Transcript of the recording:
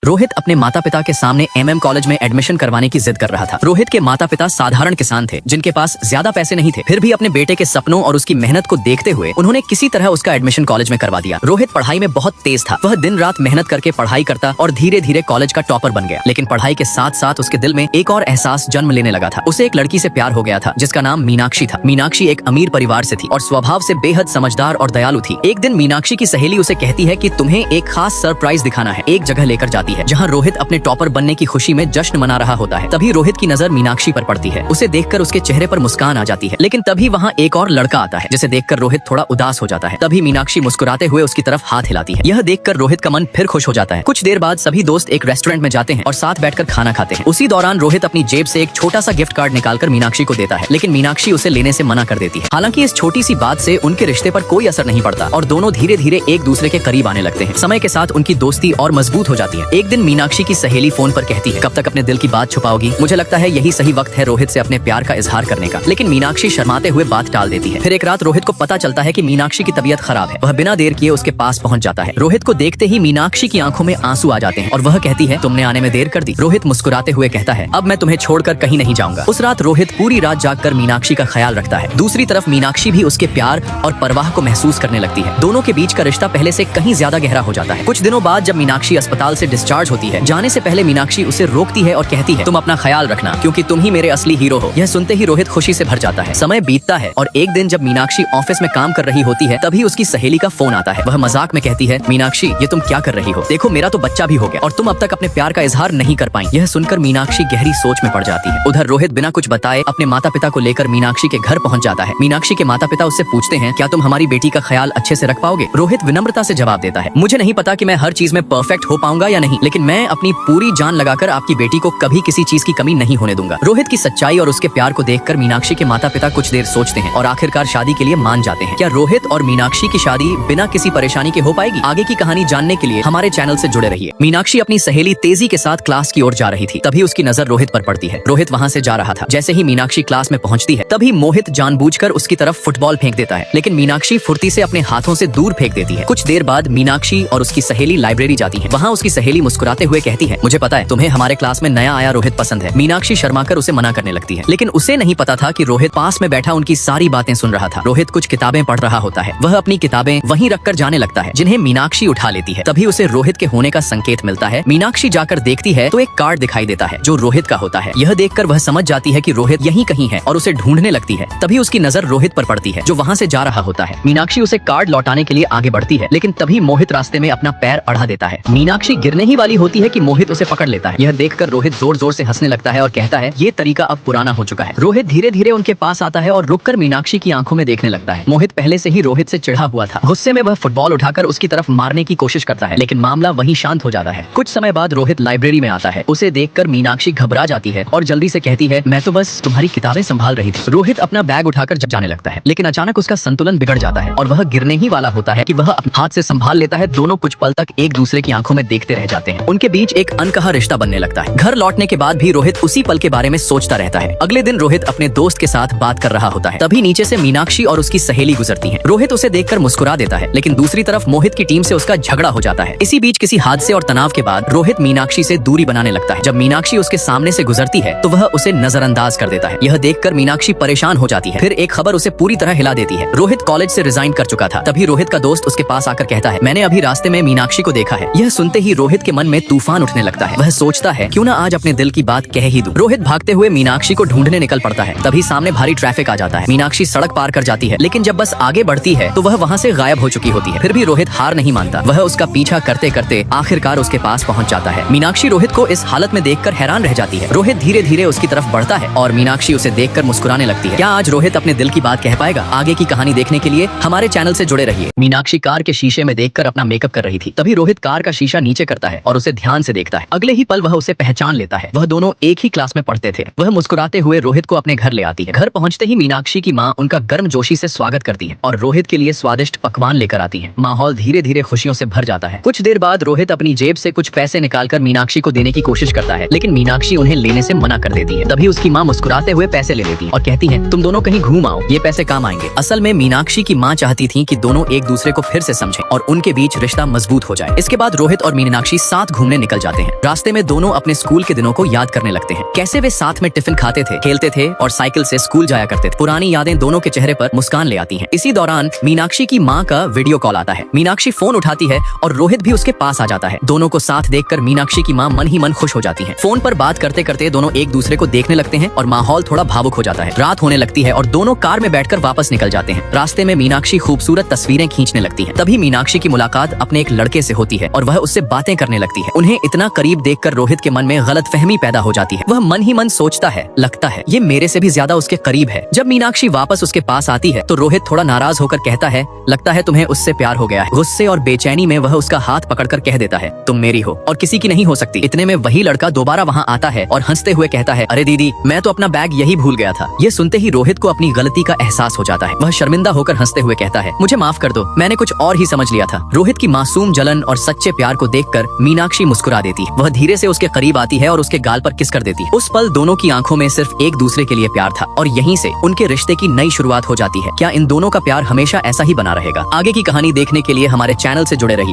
रोहित अपने माता पिता के सामने MM कॉलेज में एडमिशन करवाने की जिद कर रहा था। रोहित के माता पिता साधारण किसान थे जिनके पास ज्यादा पैसे नहीं थे, फिर भी अपने बेटे के सपनों और उसकी मेहनत को देखते हुए उन्होंने किसी तरह उसका एडमिशन कॉलेज में करवा दिया। रोहित पढ़ाई में बहुत तेज था। वह दिन रात मेहनत करके पढ़ाई करता और धीरे धीरे कॉलेज का टॉपर बन गया। लेकिन पढ़ाई के साथ साथ उसके दिल में एक और एहसास जन्म लेने लगा था। उसे एक लड़की से प्यार हो गया था जिसका नाम मीनाक्षी था। मीनाक्षी एक अमीर परिवार से थी और स्वभाव से बेहद समझदार और दयालु थी। एक दिन मीनाक्षी की सहेली उसे कहती है कि तुम्हें एक खास सरप्राइज दिखाना है। एक जगह लेकर जाती है जहाँ रोहित अपने टॉपर बनने की खुशी में जश्न मना रहा होता है। तभी रोहित की नजर मीनाक्षी पर पड़ती है। उसे देखकर उसके चेहरे पर मुस्कान आ जाती है। लेकिन तभी वहाँ एक और लड़का आता है जिसे देखकर रोहित थोड़ा उदास हो जाता है। तभी मीनाक्षी मुस्कुराते हुए उसकी तरफ हाथ हिलाती है। यह देखकर रोहित का मन फिर खुश हो जाता है। कुछ देर बाद सभी दोस्त एक रेस्टोरेंट में जाते हैं और साथ बैठकर खाना खाते हैं। उसी दौरान रोहित अपनी जेब से एक छोटा सा गिफ्ट कार्ड निकालकर मीनाक्षी को देता है, लेकिन मीनाक्षी उसे लेने से मना कर देती है। हालांकि इस छोटी सी बात से उनके रिश्ते पर कोई असर नहीं पड़ता और दोनों धीरे धीरे एक दूसरे के करीब आने लगते हैं। समय के साथ उनकी दोस्ती और मजबूत हो जाती है। एक दिन मीनाक्षी की सहेली फोन पर कहती है, कब तक अपने दिल की बात छुपाओगी? मुझे लगता है यही सही वक्त है रोहित से अपने प्यार का इजहार करने का। लेकिन मीनाक्षी शर्माते हुए बात टाल देती है। फिर एक रात रोहित को पता चलता है कि मीनाक्षी की तबीयत खराब है। वह बिना देर किए उसके पास पहुंच जाता है। रोहित को देखते ही मीनाक्षी की आंखों में आंसू आ जाते हैं और वह कहती है, तुमने आने में देर कर दी। रोहित मुस्कुराते हुए कहता है, अब मैं तुम्हें छोड़कर कहीं नहीं जाऊंगा। उस रात रोहित पूरी रात जागकर मीनाक्षी का ख्याल रखता है। दूसरी तरफ मीनाक्षी भी उसके प्यार और परवाह को महसूस करने लगती है। दोनों के बीच का रिश्ता पहले से कहीं ज्यादा गहरा हो जाता है। कुछ दिनों बाद जब मीनाक्षी अस्पताल से डिस्चार्ज होती है, जाने से पहले मीनाक्षी उसे रोकती है और कहती है, तुम अपना ख्याल रखना क्योंकि तुम ही मेरे असली हीरो हो। यह सुनते ही रोहित खुशी से भर जाता है। समय बीतता है और एक दिन जब मीनाक्षी ऑफिस में काम कर रही होती है, तभी उसकी सहेली का फोन आता है। वह मजाक में कहती है, मीनाक्षी ये तुम क्या कर रही हो? देखो मेरा तो बच्चा भी हो गया और तुम अब तक अपने प्यार का इजहार नहीं कर पाई। यह सुनकर मीनाक्षी गहरी सोच में पड़ जाती है। उधर रोहित बिना कुछ बताए अपने माता पिता को लेकर मीनाक्षी के घर पहुंच जाता है। मीनाक्षी के माता पिता उससे पूछते हैं, क्या तुम हमारी बेटी का ख्याल अच्छे से रख पाओगे? रोहित विनम्रता से जवाब देता है, मुझे नहीं पता कि मैं हर चीज में परफेक्ट हो पाऊंगा या नहीं, लेकिन मैं अपनी पूरी जान लगाकर आपकी बेटी को कभी किसी चीज की कमी नहीं होने दूंगा। रोहित की सच्चाई और उसके प्यार को देखकर मीनाक्षी के माता पिता कुछ देर सोचते हैं और आखिरकार शादी के लिए मान जाते हैं। क्या रोहित और मीनाक्षी की शादी बिना किसी परेशानी के हो पाएगी? आगे की कहानी जानने के लिए हमारे चैनल से जुड़े रहिए। मीनाक्षी अपनी सहेली तेजी के साथ क्लास की ओर जा रही थी। तभी उसकी नजर रोहित पर पड़ती है। रोहित वहाँ से जा रहा था। जैसे ही मीनाक्षी क्लास में पहुंचती है, तभी मोहित जानबूझकर उसकी तरफ फुटबॉल फेंक देता है, लेकिन मीनाक्षी फुर्ती से अपने हाथों से दूर फेंक देती है। कुछ देर बाद मीनाक्षी और उसकी सहेली लाइब्रेरी जाती है। वहाँ उसकी सहेली मुस्कुराते हुए कहती है, मुझे पता है तुम्हें हमारे क्लास में नया आया रोहित पसंद है। मीनाक्षी शर्माकर उसे मना करने लगती है, लेकिन उसे नहीं पता था कि रोहित पास में बैठा उनकी सारी बातें सुन रहा था। रोहित कुछ किताबें पढ़ रहा होता है। वह अपनी किताबें वहीं रखकर जाने लगता है, जिन्हें मीनाक्षी उठा लेती है। तभी उसे रोहित के होने का संकेत मिलता है। मीनाक्षी जाकर देखती है तो एक कार्ड दिखाई देता है जो रोहित का होता है। यह देखकर वह समझ जाती है कि रोहित यहीं कहीं है और उसे ढूंढने लगती है। तभी उसकी नजर रोहित पर पड़ती है जो वहाँ से जा रहा होता है। मीनाक्षी उसे कार्ड लौटाने के लिए आगे बढ़ती है, लेकिन तभी मोहित रास्ते में अपना पैर अड़ा देता है। मीनाक्षी गिरने ही वाली होती है कि मोहित उसे पकड़ लेता है। यह देखकर रोहित जोर जोर से हंसने लगता है और कहता है, ये तरीका अब पुराना हो चुका है। रोहित धीरे धीरे उनके पास आता है और रुककर मीनाक्षी की आंखों में देखने लगता है। मोहित पहले से ही रोहित से चिढ़ा हुआ था। गुस्से में वह फुटबॉल उठाकर उसकी तरफ मारने की कोशिश करता है, लेकिन मामला वहीं शांत हो जाता है। कुछ समय बाद रोहित लाइब्रेरी में आता है। उसे देखकर मीनाक्षी घबरा जाती है और जल्दी से कहती है, मैं तो बस तुम्हारी किताबें संभाल रही थी। रोहित अपना बैग उठाकर जाने लगता है, लेकिन अचानक उसका संतुलन बिगड़ जाता है और वह गिरने ही वाला होता है कि वह अपने हाथ से संभाल लेता है। दोनों कुछ पल तक एक दूसरे की आंखों में देखते रह जाते हैं। उनके बीच एक अनकहा रिश्ता बनने लगता है। घर लौटने के बाद भी रोहित उसी पल के बारे में सोचता रहता है। अगले दिन रोहित अपने दोस्त के साथ बात कर रहा होता है। तभी नीचे से मीनाक्षी और उसकी सहेली गुजरती है। रोहित उसे देखकर मुस्कुरा देता है, लेकिन दूसरी तरफ मोहित की टीम से उसका झगड़ा हो जाता है। इसी बीच किसी हादसे और तनाव के बाद रोहित मीनाक्षी से दूरी बनाने लगता है। जब मीनाक्षी उसके सामने से गुजरती है तो वह उसे नजरअंदाज कर देता है। यह देखकर मीनाक्षी परेशान हो जाती है। फिर एक खबर उसे पूरी तरह हिला देती है। रोहित कॉलेज से रिजाइन कर चुका था। तभी रोहित का दोस्त उसके पास आकर कहता है, मैंने अभी रास्ते में मीनाक्षी को देखा है। यह सुनते ही रोहित के मन में तूफान उठने लगता है। वह सोचता है, क्यों ना आज अपने दिल की बात कह ही दूं। रोहित भागते हुए मीनाक्षी को ढूंढने निकल पड़ता है। तभी सामने भारी ट्रैफिक आ जाता है। मीनाक्षी सड़क पार कर जाती है, लेकिन जब बस आगे बढ़ती है तो वह वहाँ से गायब हो चुकी होती है। फिर भी रोहित हार नहीं मानता। वह उसका पीछा करते करते आखिरकार उसके पास पहुँच जाता है। मीनाक्षी रोहित को इस हालत में देखकर हैरान रह जाती है। रोहित धीरे धीरे उसकी तरफ बढ़ता है और मीनाक्षी उसे देखकर मुस्कुराने लगती है। क्या आज रोहित अपने दिल की बात कह पाएगा? आगे की कहानी देखने के लिए हमारे चैनल से जुड़े रहिए। मीनाक्षी कार के शीशे में देखकर अपना मेकअप कर रही थी। तभी रोहित कार का शीशा नीचे करता है और उसे ध्यान से देखता है। अगले ही पल वह उसे पहचान लेता है। वह दोनों एक ही क्लास में पढ़ते थे। वह मुस्कुराते हुए रोहित को अपने घर ले आती है। घर पहुंचते ही मीनाक्षी की माँ उनका गर्मजोशी से स्वागत करती है और रोहित के लिए स्वादिष्ट पकवान लेकर आती है। माहौल धीरे धीरे खुशियों से भर जाता है। कुछ देर बाद रोहित अपनी जेब से कुछ पैसे निकालकर मीनाक्षी को देने की कोशिश करता है, लेकिन मीनाक्षी उन्हें लेने से मना कर देती है। तभी उसकी माँ मुस्कुराते हुए पैसे ले लेती है और कहती है, तुम दोनों कहीं घूम आओ, ये पैसे काम आएंगे। असल में मीनाक्षी की माँ चाहती थी कि दोनों एक दूसरे को फिर से समझें और उनके बीच रिश्ता मजबूत हो जाए। इसके बाद रोहित और मीनाक्षी साथ साथ घूमने निकल जाते हैं। रास्ते में दोनों अपने स्कूल के दिनों को याद करने लगते हैं, कैसे वे साथ में टिफिन खाते थे, खेलते थे और साइकिल से स्कूल जाया करते थे। पुरानी यादें दोनों के चेहरे पर मुस्कान ले आती हैं। इसी दौरान मीनाक्षी की माँ का वीडियो कॉल आता है। मीनाक्षी फोन उठाती है और रोहित भी उसके पास आ जाता है। दोनों को साथ देखकर मीनाक्षी की माँ मन ही मन खुश हो जाती है। फोन पर बात करते करते दोनों एक दूसरे को देखने लगते हैं और माहौल थोड़ा भावुक हो जाता है। रात होने लगती है और दोनों कार में बैठकर वापस निकल जाते हैं। रास्ते में मीनाक्षी खूबसूरत तस्वीरें खींचने लगती है। तभी मीनाक्षी की मुलाकात अपने एक लड़के से होती है और वह उससे बातें करने लगती है। उन्हें इतना करीब देखकर रोहित के मन में गलतफहमी पैदा हो जाती है। वह मन ही मन सोचता है, लगता है ये मेरे से भी ज्यादा उसके करीब है। जब मीनाक्षी वापस उसके पास आती है तो रोहित थोड़ा नाराज होकर कहता है, लगता है तुम्हें उससे प्यार हो गया है। गुस्से और बेचैनी में वह उसका हाथ पकड़कर कह देता है, तुम मेरी हो और किसी की नहीं हो सकती। इतने में वही लड़का दोबारा वहाँ आता है और हंसते हुए कहता है, अरे दीदी, मैं तो अपना बैग यही भूल गया था। ये सुनते ही रोहित को अपनी गलती का एहसास हो जाता है। वह शर्मिंदा होकर हंसते हुए कहता है, मुझे माफ कर दो, मैंने कुछ और ही समझ लिया था। रोहित की मासूम जलन और सच्चे प्यार को देखकर मीनाक्षी मुस्कुरा देती है। वह धीरे से उसके करीब आती है और उसके गाल पर किस कर देती है। उस पल दोनों की आंखों में सिर्फ एक दूसरे के लिए प्यार था और यहीं से उनके रिश्ते की नई शुरुआत हो जाती है। क्या इन दोनों का प्यार हमेशा ऐसा ही बना रहेगा? आगे की कहानी देखने के लिए हमारे चैनल से जुड़े रहिए।